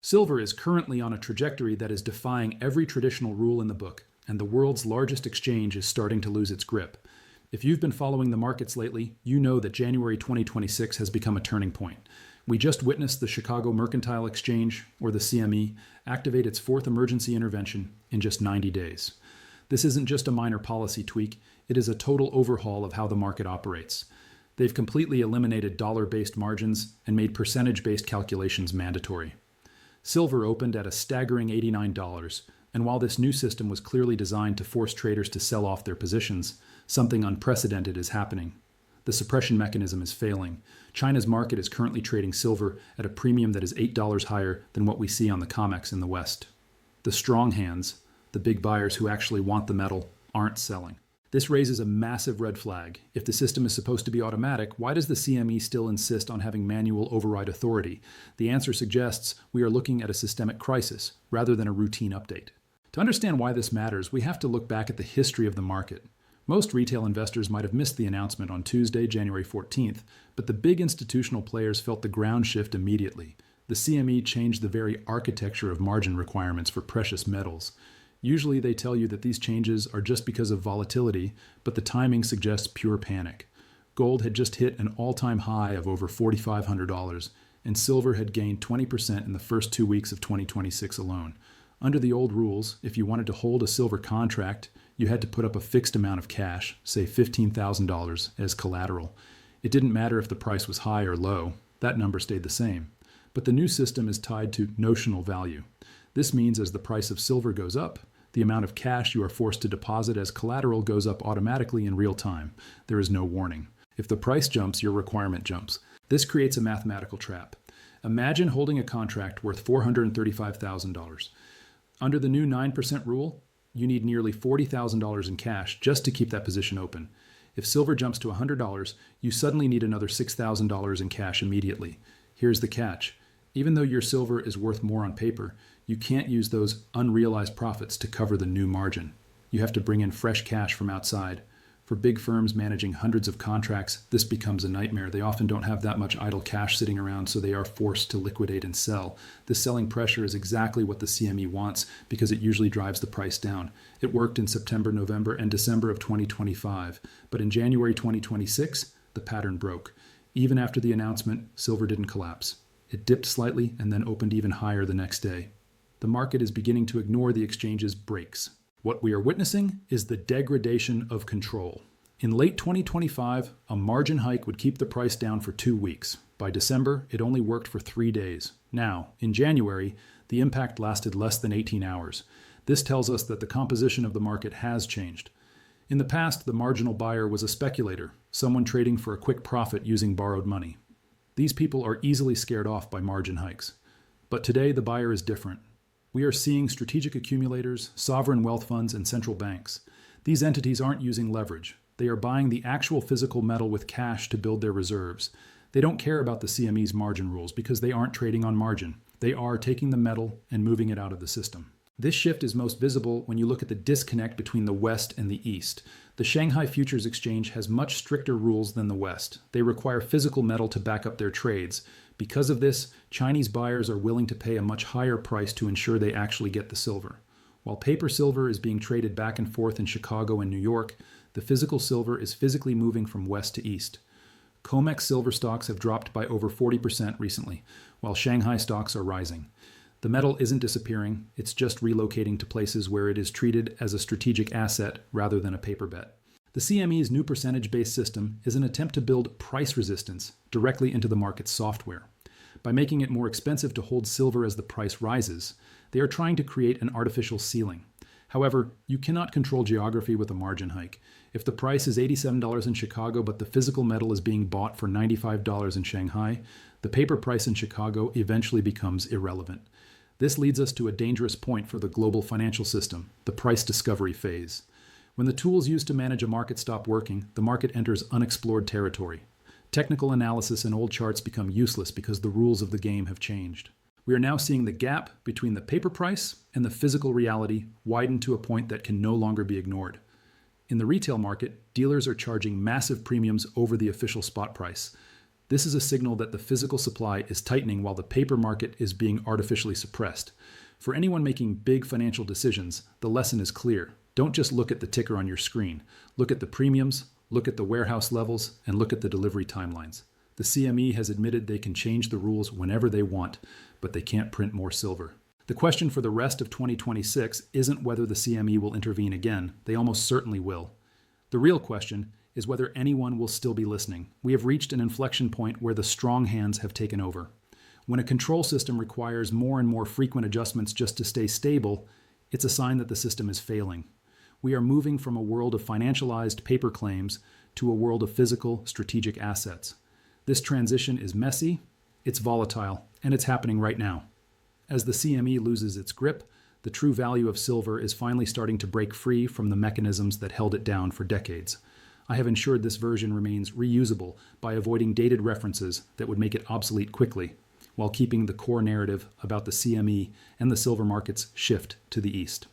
Silver is currently on a trajectory that is defying every traditional rule in the book, and the world's largest exchange is starting to lose its grip. If you've been following the markets lately, you know that January 2026 has become a turning point. We just witnessed the Chicago Mercantile Exchange, or the CME, activate its fourth emergency intervention in just 90 days. This isn't just a minor policy tweak, it is a total overhaul of how the market operates. They've completely eliminated dollar-based margins and made percentage-based calculations mandatory. Silver opened at a staggering $89, and while this new system was clearly designed to force traders to sell off their positions, something unprecedented is happening. The suppression mechanism is failing. China's market is currently trading silver at a premium that is $8 higher than what we see on the COMEX in the West. The strong hands, the big buyers who actually want the metal, aren't selling. This raises a massive red flag. If the system is supposed to be automatic, why does the CME still insist on having manual override authority? The answer suggests we are looking at a systemic crisis rather than a routine update. To understand why this matters, we have to look back at the history of the market. Most retail investors might have missed the announcement on Tuesday, January 14th, but the big institutional players felt the ground shift immediately. The CME changed the very architecture of margin requirements for precious metals. Usually they tell you that these changes are just because of volatility, but the timing suggests pure panic. Gold had just hit an all-time high of over $4,500, and silver had gained 20% in the first 2 weeks of 2026 alone. Under the old rules, if you wanted to hold a silver contract, you had to put up a fixed amount of cash, say $15,000, as collateral. It didn't matter if the price was high or low, that number stayed the same. But the new system is tied to notional value. This means as the price of silver goes up, the amount of cash you are forced to deposit as collateral goes up automatically in real time. There is no warning. If the price jumps, your requirement jumps. This creates a mathematical trap. Imagine holding a contract worth $435,000. Under the new 9% rule, you need nearly $40,000 in cash just to keep that position open. If silver jumps to $100, you suddenly need another $6,000 in cash immediately. Here's the catch. Even though your silver is worth more on paper, you can't use those unrealized profits to cover the new margin. You have to bring in fresh cash from outside. For big firms managing hundreds of contracts, this becomes a nightmare. They often don't have that much idle cash sitting around, so they are forced to liquidate and sell. This selling pressure is exactly what the CME wants because it usually drives the price down. It worked in September, November, and December of 2025. But in January 2026, the pattern broke. Even after the announcement, silver didn't collapse. It dipped slightly and then opened even higher the next day. The market is beginning to ignore the exchange's breaks. What we are witnessing is the degradation of control. In late 2025, a margin hike would keep the price down for 2 weeks. By December, it only worked for 3 days. Now, in January, the impact lasted less than 18 hours. This tells us that the composition of the market has changed. In the past, the marginal buyer was a speculator, someone trading for a quick profit using borrowed money. These people are easily scared off by margin hikes. But today, the buyer is different. We are seeing strategic accumulators, sovereign wealth funds, and central banks. These entities aren't using leverage. They are buying the actual physical metal with cash to build their reserves. They don't care about the CME's margin rules because they aren't trading on margin. They are taking the metal and moving it out of the system. This shift is most visible when you look at the disconnect between the West and the East. The Shanghai Futures Exchange has much stricter rules than the West. They require physical metal to back up their trades. Because of this, Chinese buyers are willing to pay a much higher price to ensure they actually get the silver. While paper silver is being traded back and forth in Chicago and New York, the physical silver is physically moving from west to east. COMEX silver stocks have dropped by over 40% recently, while Shanghai stocks are rising. The metal isn't disappearing, it's just relocating to places where it is treated as a strategic asset rather than a paper bet. The CME's new percentage-based system is an attempt to build price resistance directly into the market's software. By making it more expensive to hold silver as the price rises, they are trying to create an artificial ceiling. However, you cannot control geography with a margin hike. If the price is $87 in Chicago but the physical metal is being bought for $95 in Shanghai, the paper price in Chicago eventually becomes irrelevant. This leads us to a dangerous point for the global financial system, the price discovery phase. When the tools used to manage a market stop working, the market enters unexplored territory. Technical analysis and old charts become useless because the rules of the game have changed. We are now seeing the gap between the paper price and the physical reality widen to a point that can no longer be ignored. In the retail market, dealers are charging massive premiums over the official spot price. This is a signal that the physical supply is tightening while the paper market is being artificially suppressed. For anyone making big financial decisions, the lesson is clear. Don't just look at the ticker on your screen. Look at the premiums, look at the warehouse levels, and look at the delivery timelines. The CME has admitted they can change the rules whenever they want, but they can't print more silver. The question for the rest of 2026 isn't whether the CME will intervene again. They almost certainly will. The real question is whether anyone will still be listening. We have reached an inflection point where the strong hands have taken over. When a control system requires more and more frequent adjustments just to stay stable, it's a sign that the system is failing. We are moving from a world of financialized paper claims to a world of physical, strategic assets. This transition is messy, it's volatile, and it's happening right now. As the CME loses its grip, the true value of silver is finally starting to break free from the mechanisms that held it down for decades. I have ensured this version remains reusable by avoiding dated references that would make it obsolete quickly, while keeping the core narrative about the CME and the silver market's shift to the east.